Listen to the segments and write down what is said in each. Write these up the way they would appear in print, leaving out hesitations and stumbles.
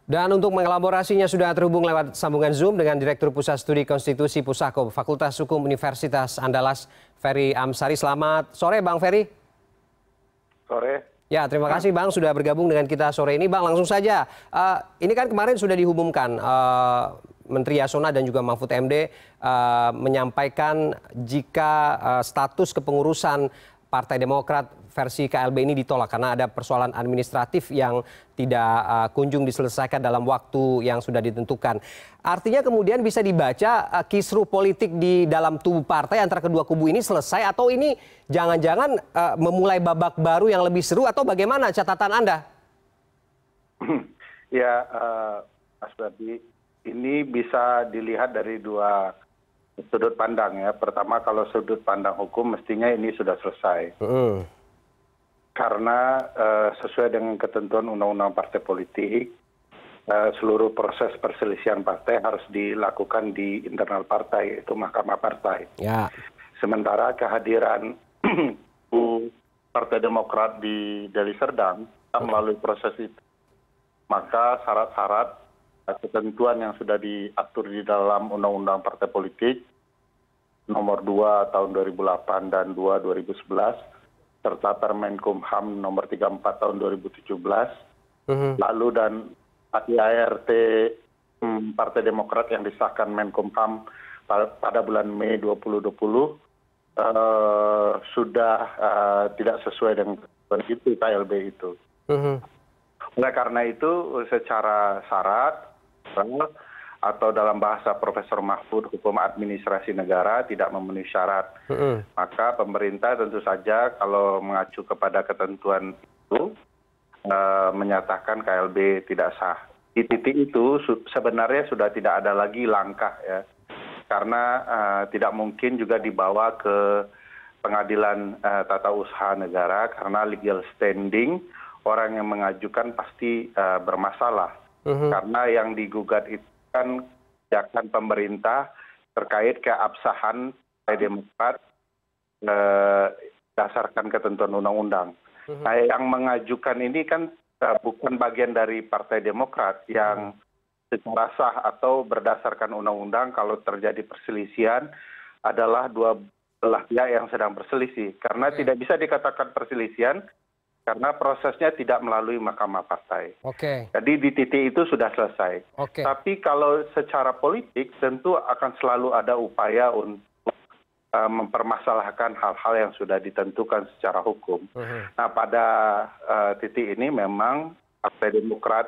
Dan untuk mengelaborasinya sudah terhubung lewat sambungan Zoom dengan Direktur Pusat Studi Konstitusi Pusako, Fakultas Hukum Universitas Andalas, Ferry Amsari. Selamat sore Bang Ferry. Sore. Ya, terima kasih Bang sudah bergabung dengan kita sore ini. Bang, langsung saja. Ini kan kemarin sudah diumumkan Menteri Yasona dan juga Mahfud MD menyampaikan jika status kepengurusan Partai Demokrat versi KLB ini ditolak karena ada persoalan administratif yang tidak kunjung diselesaikan dalam waktu yang sudah ditentukan. Artinya kemudian bisa dibaca kisruh politik di dalam tubuh partai antara kedua kubu ini selesai atau ini jangan-jangan memulai babak baru yang lebih seru atau bagaimana catatan Anda? Ya, Mas Ferdi, ini bisa dilihat dari dua sudut pandang ya. Pertama, kalau sudut pandang hukum mestinya ini sudah selesai. Karena sesuai dengan ketentuan Undang-Undang Partai Politik, seluruh proses perselisihan partai harus dilakukan di internal partai, itu Mahkamah Partai. Ya. Sementara kehadiran Partai Demokrat di Deli Serdang melalui proses itu, maka syarat-syarat ketentuan yang sudah diatur di dalam Undang-Undang Partai Politik nomor 2 tahun 2008 dan 2 2011 serta Permenkumham nomor 34 tahun 2017 lalu dan ADART Partai Demokrat yang disahkan Menkumham pada bulan Mei 2020 sudah tidak sesuai dengan ketentuan itu KLB itu. Oleh karena itu secara syarat atau dalam bahasa Profesor Mahfud hukum administrasi negara tidak memenuhi syarat. Maka pemerintah tentu saja kalau mengacu kepada ketentuan itu menyatakan KLB tidak sah. Di titik itu sebenarnya sudah tidak ada lagi langkah ya. Karena tidak mungkin juga dibawa ke pengadilan tata usaha negara karena legal standing orang yang mengajukan pasti bermasalah. Karena yang digugat itu kan kebijakan pemerintah terkait keabsahan Partai Demokrat berdasarkan ketentuan undang-undang. Nah, yang mengajukan ini kan bukan bagian dari Partai Demokrat yang secara sah atau berdasarkan undang-undang kalau terjadi perselisihan adalah dua belah pihak yang sedang berselisih. Karena tidak bisa dikatakan perselisihan karena prosesnya tidak melalui Mahkamah Partai. Jadi di titik itu sudah selesai. Tapi kalau secara politik tentu akan selalu ada upaya untuk mempermasalahkan hal-hal yang sudah ditentukan secara hukum. Nah, pada titik ini memang Partai Demokrat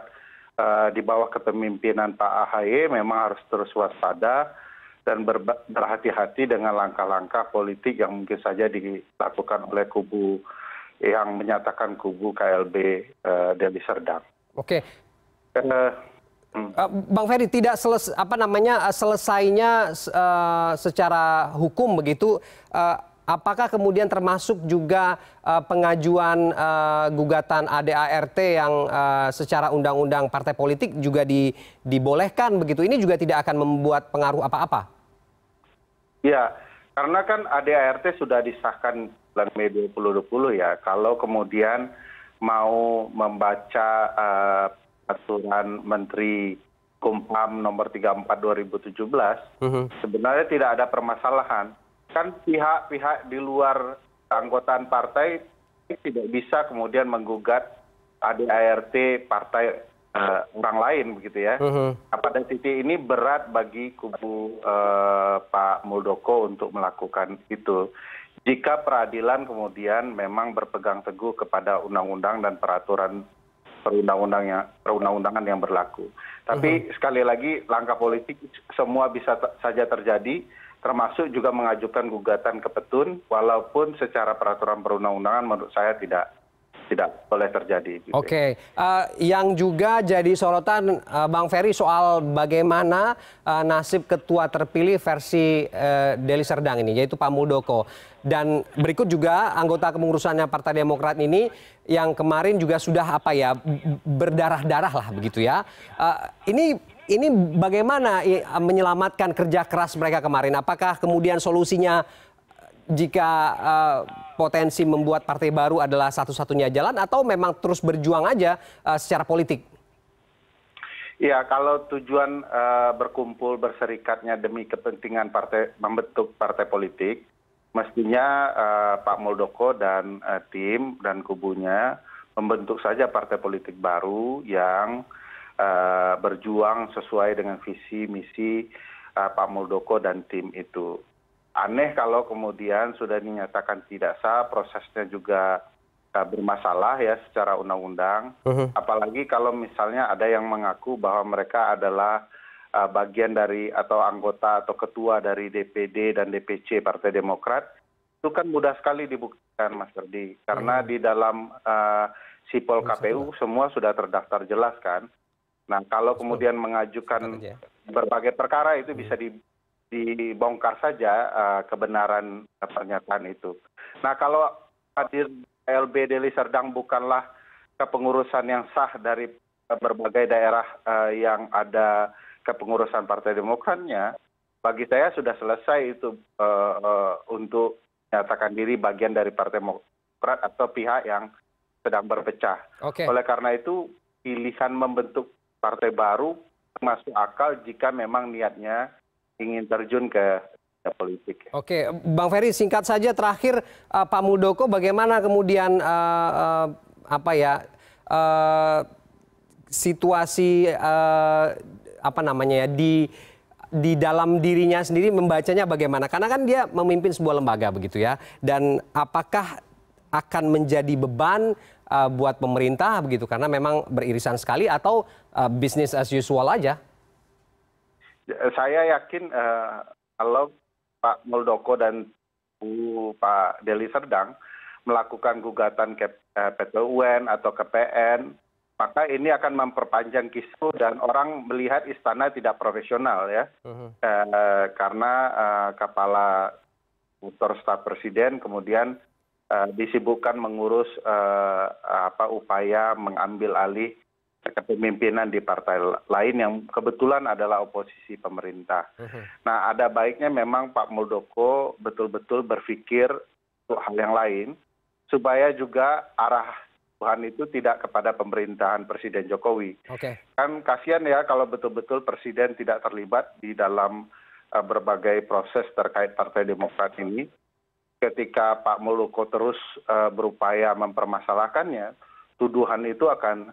di bawah kepemimpinan Pak AHY memang harus terus waspada dan berhati-hati dengan langkah-langkah politik yang mungkin saja dilakukan oleh kubu yang menyatakan kubu KLB Deli Serdang. Bang Ferry, tidak selesainya secara hukum begitu, apakah kemudian termasuk juga pengajuan gugatan ADART yang secara undang-undang partai politik juga dibolehkan begitu? Ini juga tidak akan membuat pengaruh apa-apa? Ya, karena kan ADART sudah disahkan bulan Mei 2020 ya. Kalau kemudian mau membaca aturan Menteri Kumham nomor 34 2017, sebenarnya tidak ada permasalahan. Kan pihak-pihak di luar anggotaan partai tidak bisa kemudian menggugat ADART partai orang lain begitu ya. Nah, pada titik ini berat bagi kubu Pak Muldoko untuk melakukan itu. Jika peradilan kemudian memang berpegang teguh kepada undang-undang dan peraturan perundang-undangan yang berlaku. Tapi sekali lagi langkah politik semua bisa saja terjadi, termasuk juga mengajukan gugatan ke Petun, walaupun secara peraturan perundang-undangan menurut saya tidak boleh terjadi. Yang juga jadi sorotan Bang Ferry soal bagaimana nasib ketua terpilih versi Deli Serdang ini, yaitu Pak Muldoko. Dan berikut juga anggota kepengurusannya Partai Demokrat ini yang kemarin juga sudah berdarah-darah lah begitu ya. Ini bagaimana menyelamatkan kerja keras mereka kemarin? Apakah kemudian solusinya jika potensi membuat partai baru adalah satu-satunya jalan atau memang terus berjuang aja secara politik? Ya, kalau tujuan berkumpul berserikatnya demi kepentingan partai membentuk partai politik, mestinya Pak Muldoko dan tim dan kubunya membentuk saja partai politik baru yang berjuang sesuai dengan visi misi Pak Muldoko dan tim itu. Aneh kalau kemudian sudah dinyatakan tidak sah, prosesnya juga bermasalah ya secara undang-undang, apalagi kalau misalnya ada yang mengaku bahwa mereka adalah bagian dari atau anggota atau ketua dari DPD dan DPC Partai Demokrat, itu kan mudah sekali dibuktikan Mas Ferdi, karena di dalam sipol KPU semua sudah terdaftar jelas kan. Nah kalau kemudian mengajukan berbagai perkara itu bisa dibongkar saja kebenaran pernyataan itu. Nah kalau hadir KLB Deli Serdang bukanlah kepengurusan yang sah dari berbagai daerah yang ada kepengurusan Partai Demokratnya, bagi saya sudah selesai itu untuk menyatakan diri bagian dari Partai Demokrat atau pihak yang sedang berpecah. Oleh karena itu pilihan membentuk partai baru masuk akal jika memang niatnya ingin terjun ke politik. Oke, Bang Ferry, singkat saja terakhir, Pak Muldoko bagaimana kemudian situasi di dalam dirinya sendiri membacanya bagaimana? Karena kan dia memimpin sebuah lembaga begitu ya, dan apakah akan menjadi beban buat pemerintah begitu karena memang beririsan sekali atau business as usual aja? Saya yakin kalau Pak Muldoko dan Pak Deli Serdang melakukan gugatan ke PT UN atau ke PN, maka ini akan memperpanjang kisru dan orang melihat istana tidak profesional ya, karena kepala kantor staf presiden kemudian disibukkan mengurus upaya mengambil alih kepemimpinan di partai lain yang kebetulan adalah oposisi pemerintah. Nah, ada baiknya memang Pak Muldoko betul-betul berpikir untuk hal yang lain, supaya juga arah Tuhan itu tidak kepada pemerintahan Presiden Jokowi. Kan kasihan ya kalau betul-betul Presiden tidak terlibat di dalam berbagai proses terkait Partai Demokrat ini. Ketika Pak Muldoko terus berupaya mempermasalahkannya, tuduhan itu akan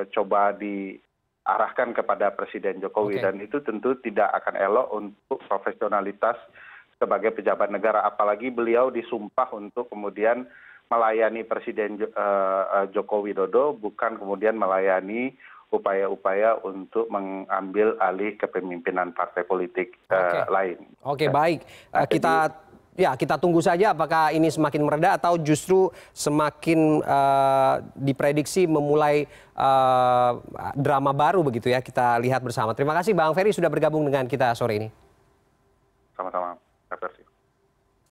coba diarahkan kepada Presiden Jokowi dan itu tentu tidak akan elok untuk profesionalitas sebagai pejabat negara, apalagi beliau disumpah untuk kemudian melayani Presiden Joko Widodo, bukan kemudian melayani upaya-upaya untuk mengambil alih kepemimpinan partai politik lain. Baik. Kita tunggu saja apakah ini semakin mereda atau justru semakin diprediksi memulai drama baru begitu ya. Kita lihat bersama. Terima kasih Bang Ferry sudah bergabung dengan kita sore ini. Sama-sama.